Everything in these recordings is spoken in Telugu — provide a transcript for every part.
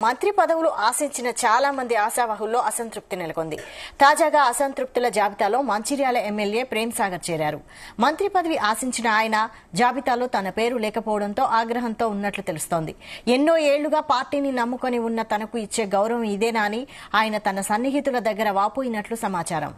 మంత్రి పదవులు ఆశించిన చాలా మంది ఆశావహుల్లో అసంతృప్తి నెలకొంది. తాజాగా అసంతృప్తుల జాబితాలో మంచిర్యాల ఎమ్మెల్యే ప్రేమ్ సాగర్ చేరారు. మంత్రి పదవి ఆశించిన ఆయన జాబితాలో తన పేరు లేకపోవడంతో ఆగ్రహంతో ఉన్నట్లు తెలుస్తోంది. ఎన్నో ఏళ్లుగా పార్టీని నమ్ముకొని ఉన్న తనకు ఇచ్చే గౌరవం ఇదేనా అని ఆయన తన సన్నిహితుల దగ్గర వాపోయినట్లు సమాచారం.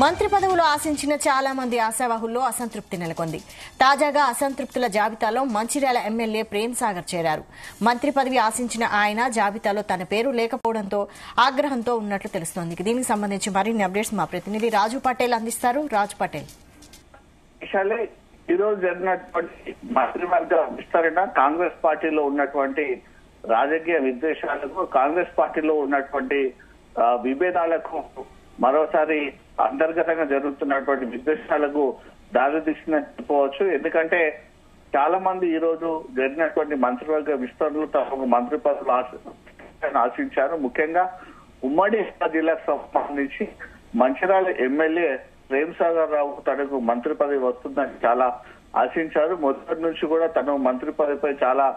మంత్రి పదవులు ఆశించిన చాలా మంది ఆశావహుల్లో అసంతృప్తి నెలకొంది. తాజాగా అసంతృప్తుల జాబితాలో మంచిర్యాల ఎమ్మెల్యే ప్రేమ్ సాగర్ చేరారు. మంత్రి పదవి ఆశించిన ఆయన జాబితాలో తన పేరు లేకపోవడంతో ఆగ్రహంతో ఉన్నట్లు తెలుస్తోంది. దీనికి సంబంధించి మరిన్ని అప్డేట్స్ మా ప్రతినిధి రాజు పటేల్ అందిస్తారు. రాజు పటేల్, ఈరోజు జరిగినటువంటి మంత్రివర్గ విస్తరణ కాంగ్రెస్ పార్టీలో ఉన్నటువంటి రాజకీయ విద్వేషాలకు, కాంగ్రెస్ పార్టీలో ఉన్నటువంటి విభేదాలకు, మరోసారి అంతర్గతంగా జరుగుతున్నటువంటి విద్వేషాలకు దారితీసిందని చెప్పవచ్చు. ఎందుకంటే చాలా మంది ఈ రోజు జరిగినటువంటి మంత్రివర్గ విస్తరణలు తమకు మంత్రి పదవులు ఆశించారు. ముఖ్యంగా ఉమ్మడి జిల్లాకు సంబంధించి మంచిర్యాల ఎమ్మెల్యే ప్రేమ్ సాగర్ రావు తనకు మంత్రి పదవి వస్తుందని చాలా ఆశించారు. మొదటి నుంచి కూడా తను మంత్రి పదవిపై చాలా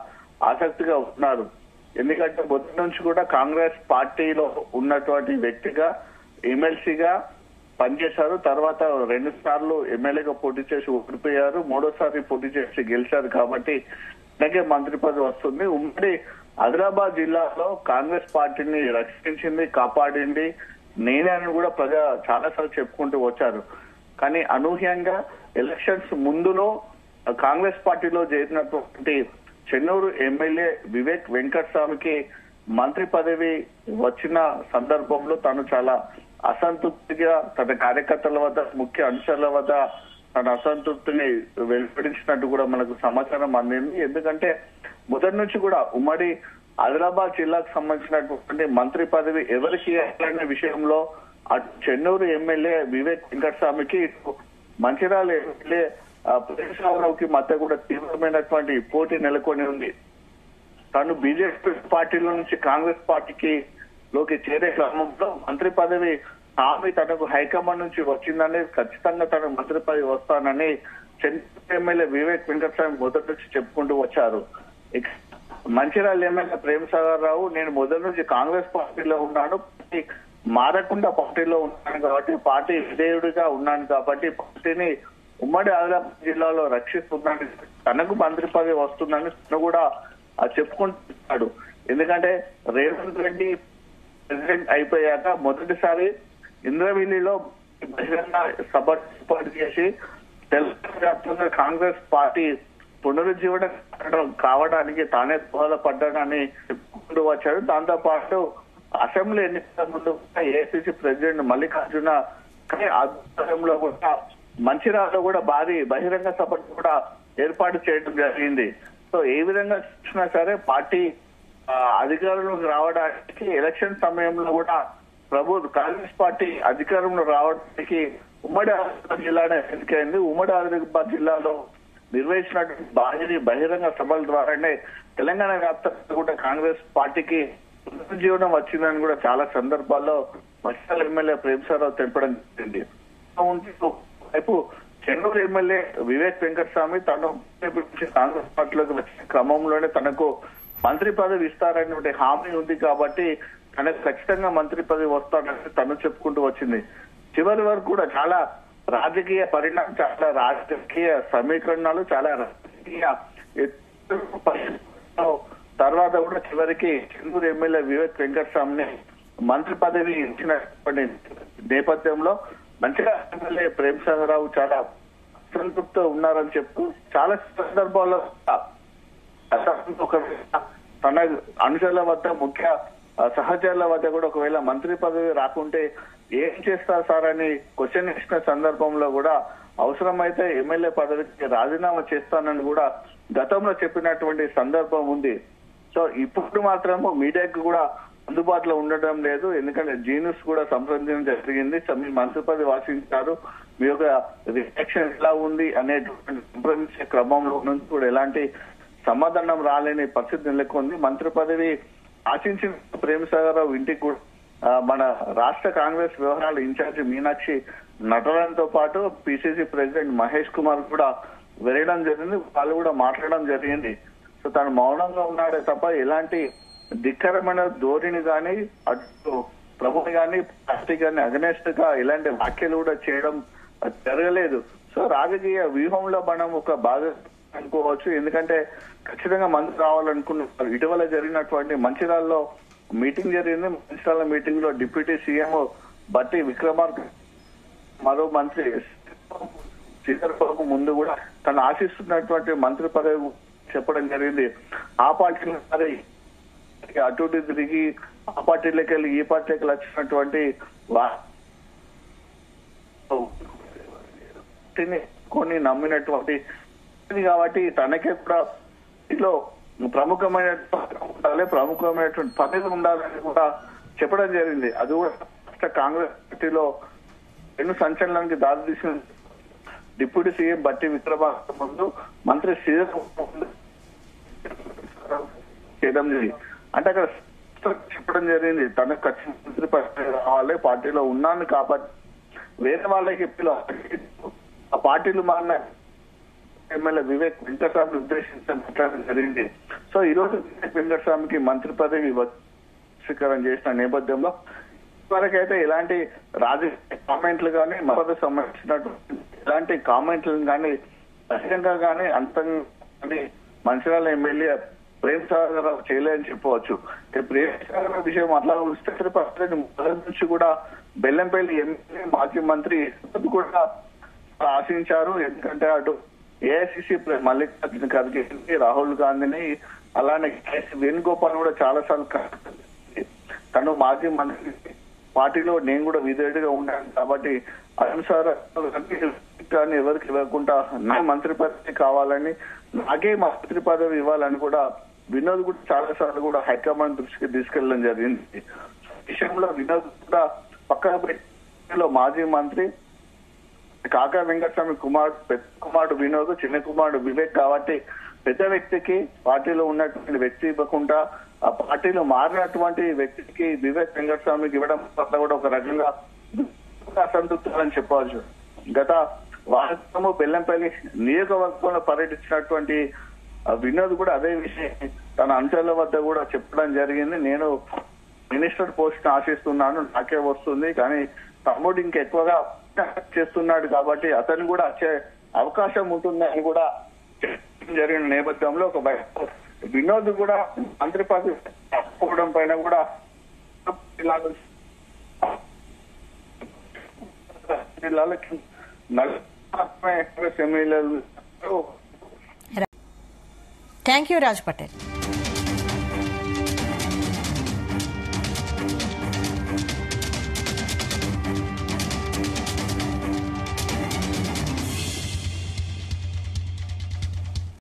ఆసక్తిగా ఉన్నారు. ఎందుకంటే మొదటి నుంచి కూడా కాంగ్రెస్ పార్టీలో ఉన్నటువంటి వ్యక్తిగా ఎమ్మెల్సీగా పనిచేశారు. తర్వాత 2 సార్లు ఎమ్మెల్యేగా పోటీ చేసి ఓడిపోయారు. 3వసారి పోటీ చేసి గెలిచారు. కాబట్టి అలాగే మంత్రి పదవి వస్తుంది. ఉమ్మడి ఆదిలాబాద్ జిల్లాలో కాంగ్రెస్ పార్టీని రక్షించింది, కాపాడింది నేనే అని కూడా చాలాసార్లు చెప్పుకుంటూ వచ్చారు. కానీ అనూహ్యంగా ఎలక్షన్స్ ముందులో కాంగ్రెస్ పార్టీలో చేరినటువంటి చెన్నూరు ఎమ్మెల్యే వివేక్ వెంకటస్వామికి మంత్రి పదవి వచ్చిన సందర్భంలో తాను చాలా అసంతృప్తిగా తన కార్యకర్తల వద్ద, ముఖ్య అనుచరుల వద్ద తన అసంతృప్తిని వెలువడించినట్టు కూడా మనకు సమాచారం అందింది. ఎందుకంటే మొదటి నుంచి కూడా ఉమ్మడి ఆదిలాబాద్ జిల్లాకు సంబంధించినటువంటి మంత్రి పదవి ఎవరికి ఇవ్వాలనే విషయంలో అటు చెన్నూరు ఎమ్మెల్యే వివేక్ వెంకటస్వామికి, మంచిర్యాల ఎమ్మెల్యే ప్రేమ్ సాగర్కి మధ్య కూడా తీవ్రమైనటువంటి పోటీ నెలకొని ఉంది. తను బీజేపీ పార్టీలో నుంచి కాంగ్రెస్ పార్టీకి లోకి చేరే క్రమంలో మంత్రి పదవి హామీ తనకు హైకమాండ్ నుంచి వచ్చిందని, ఖచ్చితంగా తనకు మంత్రి పదవి వస్తానని చెన్నూరు ఎమ్మెల్యే వివేక్ వెంకటస్వామి మొదటి నుంచి చెప్పుకుంటూ వచ్చారు. మంచిర్యాల ఎమ్మెల్యే ప్రేమ్ సాగర్ రావు, నేను మొదటి నుంచి కాంగ్రెస్ పార్టీలో ఉన్నాను, మారకుండా పార్టీలో ఉన్నాను కాబట్టి, పార్టీ విధేయుడిగా ఉన్నాను కాబట్టి పార్టీని ఉమ్మడి ఆదిలాబాద్ జిల్లాలో రక్షిస్తున్నాను, తనకు మంత్రి పదవి వస్తుందని తను కూడా చెప్పుకుంటున్నాడు. ఎందుకంటే రేవంత్ రెడ్డి ప్రెసిడెంట్ అయిపోయాక మొదటిసారి ఇంద్రవెల్లిలో బహిరంగ సభ ఏర్పాటు చేసి తెలంగాణ వ్యాప్తంగా కాంగ్రెస్ పార్టీ పునరుజ్జీవనం కావడానికి తానే దోహదపడ్డానని చెప్పుకుంటూ వచ్చాడు. దాంతో పాటు అసెంబ్లీ ఎన్నికల ముందు ఏఐసిసి ప్రెసిడెంట్ మల్లికార్జున ఆధ్వర్యంలో కూడా మంచిర్యాలలో కూడా భారీ బహిరంగ సభ కూడా ఏర్పాటు చేయడం జరిగింది. సో ఏ విధంగా చూసినా సరే పార్టీ అధికారంలోకి రావడానికి ఎలక్షన్ సమయంలో కూడా కాంగ్రెస్ పార్టీ అధికారంలో రావడానికి ఉమ్మడి ఆదిలాబాద్ జిల్లానే ఎన్నికైంది. ఉమ్మడి ఆదిలాబాద్ జిల్లాలో నిర్వహించినటువంటి భారీ బహిరంగ సభల ద్వారానే తెలంగాణ వ్యాప్తంగా కూడా కాంగ్రెస్ పార్టీకి పునరుజ్జీవనం వచ్చిందని కూడా చాలా సందర్భాల్లో మంచిర్యాల ఎమ్మెల్యే ప్రేమ్ సాగర్ రావు తెలపడం జరిగింది. వైపు చెన్నూరు ఎమ్మెల్యే వివేక్ వెంకటస్వామి తను కాంగ్రెస్ పార్టీలోకి వచ్చిన క్రమంలోనే తనకు మంత్రి పదవి ఇస్తారనే హామీ ఉంది కాబట్టి తనకు ఖచ్చితంగా మంత్రి పదవి వస్తాడని తను చెప్పుకుంటూ వచ్చింది. చివరి వరకు కూడా చాలా రాజకీయ పరిణామం, చాలా రాజకీయ సమీకరణాలు, చాలా రాజకీయ తర్వాత కూడా చివరికి చెన్నూరు ఎమ్మెల్యే వివేక్ వెంకటస్వామిని మంత్రి పదవి ఇచ్చినటువంటి నేపథ్యంలో మంచిగా ఎమ్మెల్యే ప్రేమ్ సాగర్ రావు చాలా అసంతృప్తితో ఉన్నారని చెప్తూ చాలా సందర్భాల్లో తన అనుచరుల వద్ద, ముఖ్య సహచరుల వద్ద కూడా ఒకవేళ మంత్రి పదవి రాకుంటే ఏం చేస్తారు సార్ అని క్వశ్చన్ ఇచ్చిన సందర్భంలో కూడా అవసరమైతే ఎమ్మెల్యే పదవికి రాజీనామా చేస్తానని కూడా గతంలో చెప్పినటువంటి సందర్భం ఉంది. సో ఇప్పుడు మాత్రము మీడియాకు కూడా అందుబాటులో ఉండటం లేదు. ఎందుకంటే జీనస్ కూడా సంప్రదించడం జరిగింది. మీ మంత్రి పదవి ఆశించారు, మీ యొక్క రియాక్షన్ ఎలా ఉంది అనేటువంటి సంప్రదించే క్రమంలో నుంచి కూడా ఎలాంటి సమాధానం రాలేని పరిస్థితి నెలకొంది. మంత్రి పదవి ఆశించిన ప్రేమసాగర్ రావు ఇంటికి కూడా మన రాష్ట్ర కాంగ్రెస్ వ్యవహారాల ఇన్ఛార్జి మీనాక్షి నటరాజన్తో పాటు పిసిసి ప్రెసిడెంట్ మహేష్ కుమార్ కూడా వెళ్ళడం జరిగింది. వాళ్ళు కూడా మాట్లాడడం జరిగింది. సో తను మౌనంగా ఉన్నాడే తప్ప ఎలాంటి ధిక్కరమైన ధోరణి కానీ అటు ప్రభుత్వం కానీ పార్టీ కానీ అగనెస్ట్ గా ఇలాంటి వ్యాఖ్యలు కూడా చేయడం జరగలేదు. సో రాజకీయ వ్యూహంలో మనం ఒక బాగా అనుకోవచ్చు. ఎందుకంటే ఖచ్చితంగా మంత్రి రావాలనుకున్నారు. ఇటీవల జరిగినటువంటి మంచిర్యాలలో మీటింగ్ జరిగింది. మంచిర్యాల మీటింగ్ లో డిప్యూటీ సీఎం బట్టి విక్రమార్క మరో మంత్రి శ్రీధర్ బాబు ముందు కూడా తను ఆశిస్తున్నటువంటి మంత్రి పదవి చెప్పడం జరిగింది. ఆ పార్టీలో మరి అటు తిరిగి ఆ పార్టీలోకి వెళ్ళి ఈ పార్టీకి వచ్చినటువంటి కొన్ని నమ్మినటువంటి కాబట్టి తనకే కూడా ఇంట్లో ప్రముఖమైనటువంటి పదవి ఉండాలని కూడా చెప్పడం జరిగింది. అది కూడా కాంగ్రెస్ పార్టీలో ఎన్నో సంచలనానికి దారితీసిన డిప్యూటీ సీఎం బట్టి విక్రమార్క ముందు మంత్రి శ్రీధర్ చేయడం జరిగింది. అంటే అక్కడ చెప్పడం జరిగింది తనకు ఖచ్చితంగా మంత్రి పదవి రావాలి, పార్టీలో ఉన్నాను కాబట్టి వేరే వాళ్ళకి ఆ పార్టీలు మారిన ఎమ్మెల్యే వివేక్ వెంకటస్వామిని ఉద్దేశించి మాట్లాడడం జరిగింది. సో ఈ రోజు వివేక్ వెంకటస్వామికి మంత్రి పదవి స్వీకారం చేసిన నేపథ్యంలో వరకైతే ఎలాంటి రాజకీయ కామెంట్లు కానీ పదవి సంబంధించినటువంటి ఎలాంటి కామెంట్లను కానీ బహిరంగంగా కానీ అంతంగా మంచిర్యాల ఎమ్మెల్యే ప్రేమసాగర్ రావు చేయలేదని చెప్పవచ్చు. ప్రేమసాగర్ రావు విషయం అట్లా వస్తే మొదటి నుంచి కూడా బెల్లంపల్లి ఎమ్మెల్యే మాజీ మంత్రి కూడా ఆశించారు. ఎందుకంటే అటు ఏఐసిసి మల్లికార్జున ఖర్గే, రాహుల్ గాంధీని అలానే వేణుగోపాల్ కూడా చాలా సార్లు తను మాజీ మంత్రి పార్టీలో నేను కూడా విధేయుడిగా ఉన్నాను కాబట్టి అనుసారం ఎవరికి ఇవ్వకుండా నా మంత్రి పదవి కావాలని, నాకే మంత్రి పదవి ఇవ్వాలని కూడా వినోద్ కూడా చాలా సార్లు కూడా హైకమాండ్ దృష్టికి తీసుకెళ్లడం జరిగింది. విషయంలో వినోద్ కూడా పక్కన పెట్టిలో మాజీ మంత్రి కాకా వెంకటస్వామి పెద్ద కుమారుడు వినోద్, చిన్న కుమారుడు వివేక్ కాబట్టి పెద్ద వ్యక్తికి పార్టీలో ఉన్నటువంటి వ్యక్తి ఇవ్వకుండా ఆ పార్టీలో మారినటువంటి వ్యక్తికి వివేక్ వెంకటస్వామికి ఇవ్వడం పట్ల కూడా ఒక రకంగా అసంతృప్తులని చెప్పవచ్చు. గత వారము బెల్లంపల్లి నియోజకవర్గంలో పర్యటించినటువంటి వినోద్ కూడా అదే విషయం తన అంశాల వద్ద కూడా చెప్పడం జరిగింది. నేను మినిస్టర్ పోస్ట్ ఆశిస్తున్నాను, నాకే వస్తుంది, కానీ తమ్ముడు ఇంకెక్కువగా చేస్తున్నాడు కాబట్టి అతను కూడా వచ్చే అవకాశం ఉంటుందని కూడా జరిగిన నేపథ్యంలో ఒక వినోద్ కూడా మంత్రి పదవి తప్పుకోవడం పైన కూడా జిల్లాలకి థ్యాంక్ యూ రాజ్ పటేల్.